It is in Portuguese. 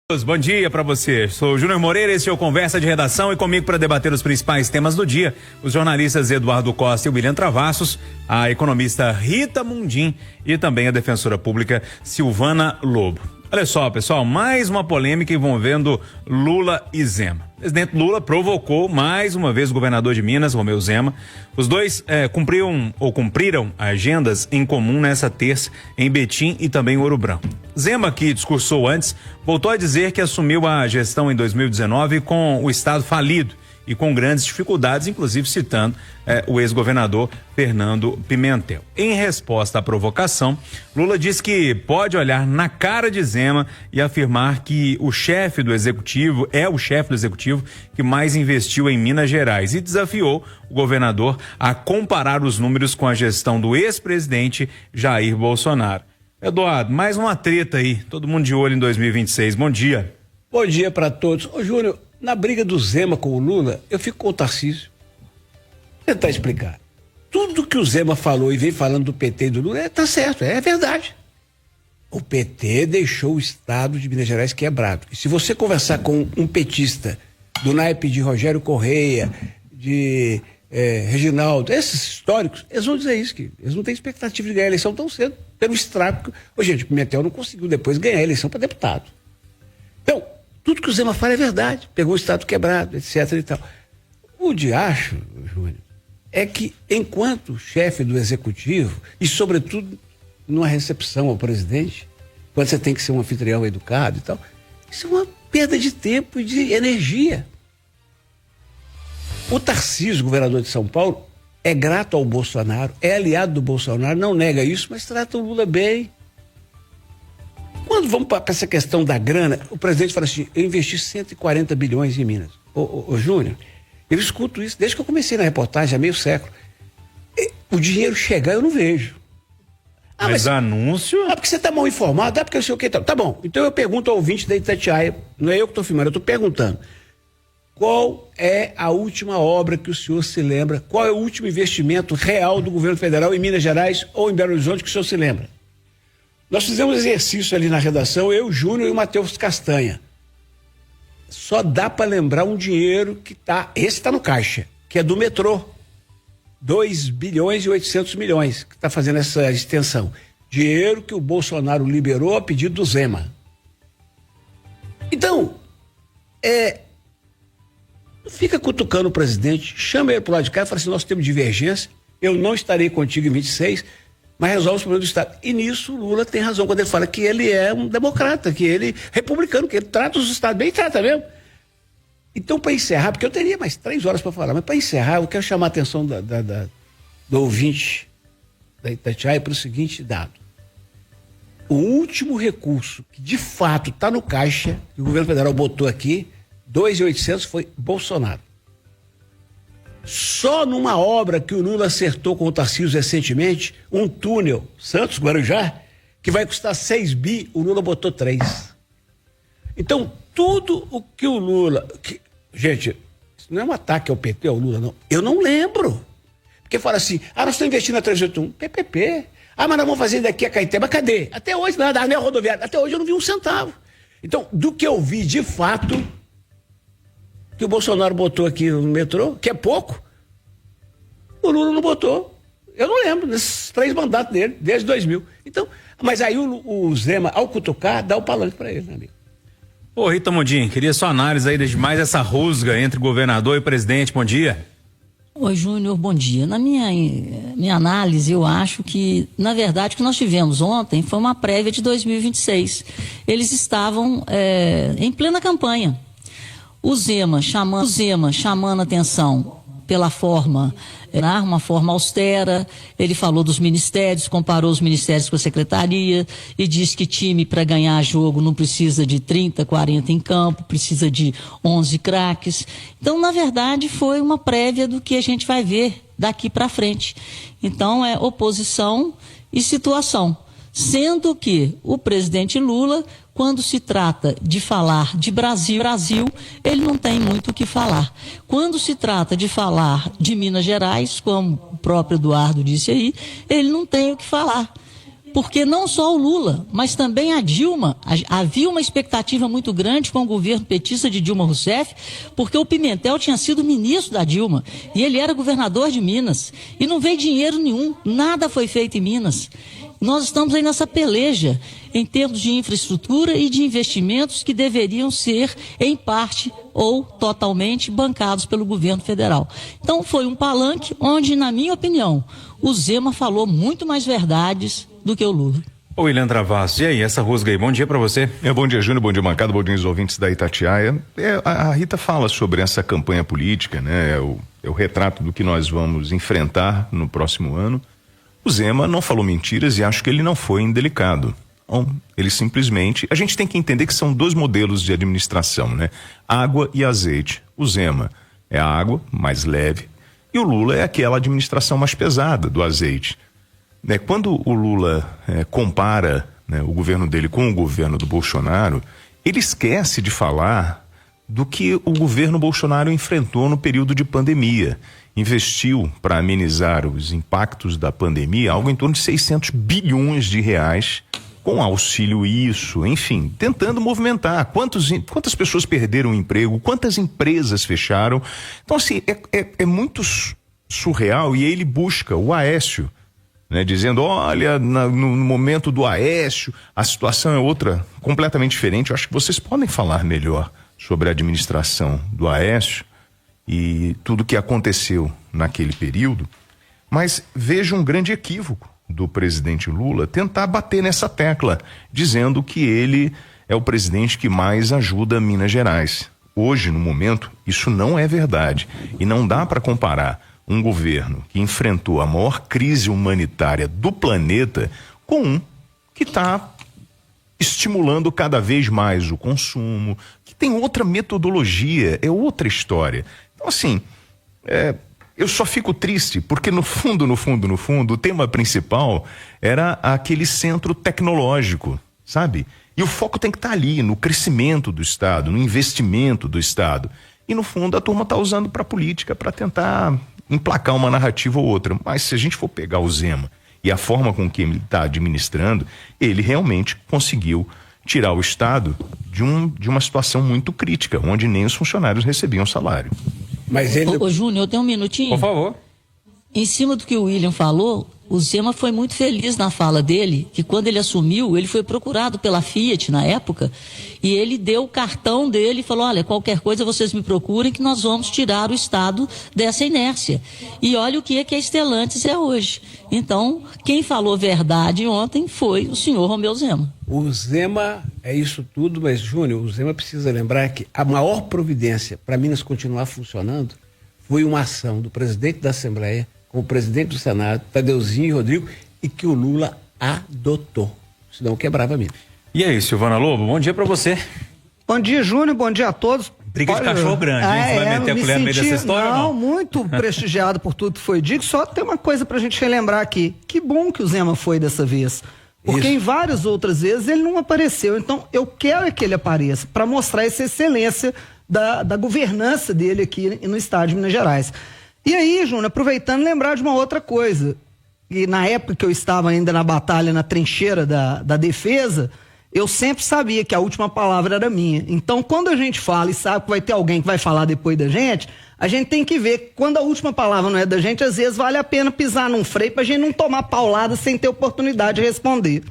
Bom dia para você. Sou o Júnior Moreira, esse é o Conversa de Redação e comigo para debater os principais temas do dia, os jornalistas Eduardo Costa e William Travassos, a economista Rita Mundim e também a defensora pública Silvana Lobo. Olha só, pessoal, mais uma polêmica envolvendo Lula e Zema. O presidente Lula provocou mais uma vez o governador de Minas, Romeu Zema. Os dois cumpriram agendas em comum nessa terça em Betim e também em Ouro Branco. Zema, que discursou antes, voltou a dizer que assumiu a gestão em 2019 com o estado falido e com grandes dificuldades, inclusive citando o ex-governador Fernando Pimentel. Em resposta à provocação, Lula disse que pode olhar na cara de Zema e afirmar que o chefe do executivo que mais investiu em Minas Gerais e desafiou o governador a comparar os números com a gestão do ex-presidente Jair Bolsonaro. Eduardo, mais uma treta aí, todo mundo de olho em 2026. Bom dia. Bom dia para todos. Ô Júnior, na briga do Zema com o Lula, eu fico com o Tarcísio. Vou tentar explicar. Tudo que o Zema falou e vem falando do PT e do Lula, tá certo, é verdade. O PT deixou o estado de Minas Gerais quebrado. E se você conversar com um petista do naipe de Rogério Correia, de Reginaldo, esses históricos, eles vão dizer isso, que eles não têm expectativa de ganhar a eleição tão cedo, pelo estrago. Gente, o Pimentel não conseguiu depois ganhar a eleição para deputado. Então, tudo que o Zema fala é verdade. Pegou o estado quebrado, etc e tal. O diacho, Júnior, é que enquanto chefe do executivo, e sobretudo numa recepção ao presidente, quando você tem que ser um anfitrião educado e tal, isso é uma perda de tempo e de energia. O Tarcísio, governador de São Paulo, é grato ao Bolsonaro, é aliado do Bolsonaro, não nega isso, mas trata o Lula bem. Quando vamos para essa questão da grana, o presidente fala assim, eu investi 140 bilhões em Minas. Ô Júnior, eu escuto isso desde que eu comecei na reportagem, há meio século. O dinheiro chegar eu não vejo. Mas anúncio? Porque você está mal informado, porque eu sei o que. Tá bom, então eu pergunto ao ouvinte da Itatiaia, não é eu que estou filmando, eu estou perguntando. Qual é a última obra que o senhor se lembra? Qual é o último investimento real do governo federal em Minas Gerais ou em Belo Horizonte que o senhor se lembra? Nós fizemos exercício ali na redação, eu, Júnior e o Matheus Castanha. Só dá para lembrar um dinheiro esse está no caixa, que é do metrô. 2 bilhões e 800 milhões, que está fazendo essa extensão. Dinheiro que o Bolsonaro liberou a pedido do Zema. Então, fica cutucando o presidente, chama ele pro lado de cá e fala assim, nós temos divergência, eu não estarei contigo em 26, mas resolve os problemas do Estado. E nisso o Lula tem razão quando ele fala que ele é um democrata, que ele é republicano, que ele trata os Estados bem, trata mesmo. Então, para encerrar, porque eu teria mais 3 horas para falar, mas para encerrar, eu quero chamar a atenção do ouvinte da Itatiaia para o seguinte dado. O último recurso que de fato está no caixa, que o governo federal botou aqui, 2.800 foi Bolsonaro. Só numa obra que o Lula acertou com o Tarcísio recentemente, um túnel Santos-Guarujá, que vai custar 6 bi, o Lula botou 3. Então, tudo o que o Lula... Gente, isso não é um ataque ao PT, ao Lula, não. Eu não lembro. Porque fala assim, nós estamos investindo na 381, PPP. Mas nós vamos fazer daqui a Caetema, cadê? Até hoje, nada, anel rodoviário, até hoje eu não vi um centavo. Então, do que eu vi de fato... que o Bolsonaro botou aqui no metrô, que é pouco, o Lula não botou. Eu não lembro, nesses 3 mandatos dele, desde 2000. Então, mas aí o Zema, ao cutucar, dá o palanque para ele, né, amigo? Ô, Rita Mundim, queria sua análise aí de mais essa rusga entre governador e presidente. Bom dia. Oi, Júnior, bom dia. Na minha análise, eu acho que, na verdade, o que nós tivemos ontem foi uma prévia de 2026. Eles estavam em plena campanha. O Zema chamando atenção pela forma, uma forma austera, ele falou dos ministérios, comparou os ministérios com a secretaria e disse que time para ganhar jogo não precisa de 30, 40 em campo, precisa de 11 craques. Então, na verdade, foi uma prévia do que a gente vai ver daqui para frente. Então, é oposição e situação. Sendo que o presidente Lula, quando se trata de falar de Brasil, ele não tem muito o que falar. Quando se trata de falar de Minas Gerais, como o próprio Eduardo disse aí, ele não tem o que falar. porque não só o Lula, mas também a Dilma, havia uma expectativa muito grande com o governo petista de Dilma Rousseff, porque o Pimentel tinha sido ministro da Dilma e ele era governador de Minas e não veio dinheiro nenhum, nada foi feito em Minas. Nós estamos aí nessa peleja em termos de infraestrutura e de investimentos que deveriam ser, em parte ou totalmente, bancados pelo governo federal. Então foi um palanque onde, na minha opinião, o Zema falou muito mais verdades do que o Lula. Ô William Travassos, e aí, essa rusga aí, bom dia pra você. Bom dia, Júnior, bom dia, bancada, bom dia aos ouvintes da Itatiaia. A Rita fala sobre essa campanha política, né? É o retrato do que nós vamos enfrentar no próximo ano. O Zema não falou mentiras e acho que ele não foi indelicado. Ele simplesmente... A gente tem que entender que são dois modelos de administração, né? Água e azeite. O Zema é a água, mais leve, e o Lula é aquela administração mais pesada do azeite. Quando o Lula compara, né, o governo dele com o governo do Bolsonaro, ele esquece de falar do que o governo Bolsonaro enfrentou no período de pandemia. Investiu para amenizar os impactos da pandemia algo em torno de 600 bilhões de reais com auxílio enfim, tentando movimentar. Quantas pessoas perderam o emprego, quantas empresas fecharam. Então, assim, é muito surreal, e aí ele busca o Aécio, né, dizendo, olha, no momento do Aécio, a situação é outra, completamente diferente. Eu acho que vocês podem falar melhor sobre a administração do Aécio e tudo que aconteceu naquele período, mas vejo um grande equívoco do presidente Lula tentar bater nessa tecla, dizendo que ele é o presidente que mais ajuda Minas Gerais. Hoje, no momento, isso não é verdade, e não dá para comparar um governo que enfrentou a maior crise humanitária do planeta com um que está estimulando cada vez mais o consumo, que tem outra metodologia, é outra história. Então, assim, eu só fico triste porque no fundo, o tema principal era aquele centro tecnológico, sabe? E o foco tem que estar ali, no crescimento do Estado, no investimento do Estado. E no fundo a turma está usando para política, para tentar emplacar uma narrativa ou outra. Mas se a gente for pegar o Zema e a forma com que ele está administrando, ele realmente conseguiu tirar o Estado de uma situação muito crítica, onde nem os funcionários recebiam salário. Mas ele... Ô Júnior, eu tenho um minutinho. Por favor. Em cima do que o William falou, o Zema foi muito feliz na fala dele, que quando ele assumiu, ele foi procurado pela Fiat na época, e ele deu o cartão dele e falou, olha, qualquer coisa vocês me procurem que nós vamos tirar o Estado dessa inércia. E olha o que a Stellantis é hoje. Então, quem falou verdade ontem foi o senhor Romeu Zema. O Zema é isso tudo, mas, Júnior, o Zema precisa lembrar que a maior providência para Minas continuar funcionando foi uma ação do presidente da Assembleia com o presidente do Senado, Tadeuzinho e Rodrigo, e que o Lula adotou. Senão quebrava Minas. E aí, Silvana Lobo, bom dia pra você. Bom dia, Júnior, bom dia a todos. Briga de cachorro grande, hein? Você vai meter a colher no meio dessa história ou não? Muito prestigiado por tudo que foi dito. Só tem uma coisa pra gente relembrar aqui. Que bom que o Zema foi dessa vez. Porque em várias outras vezes ele não apareceu. Então, eu quero que ele apareça para mostrar essa excelência da governança dele aqui no estado de Minas Gerais. E aí, Júnior, aproveitando, lembrar de uma outra coisa. E na época que eu estava ainda na batalha, na trincheira da defesa, eu sempre sabia que a última palavra era minha. Então, quando a gente fala e sabe que vai ter alguém que vai falar depois da gente, a gente tem que ver que quando a última palavra não é da gente, às vezes vale a pena pisar num freio pra gente não tomar paulada sem ter oportunidade de responder.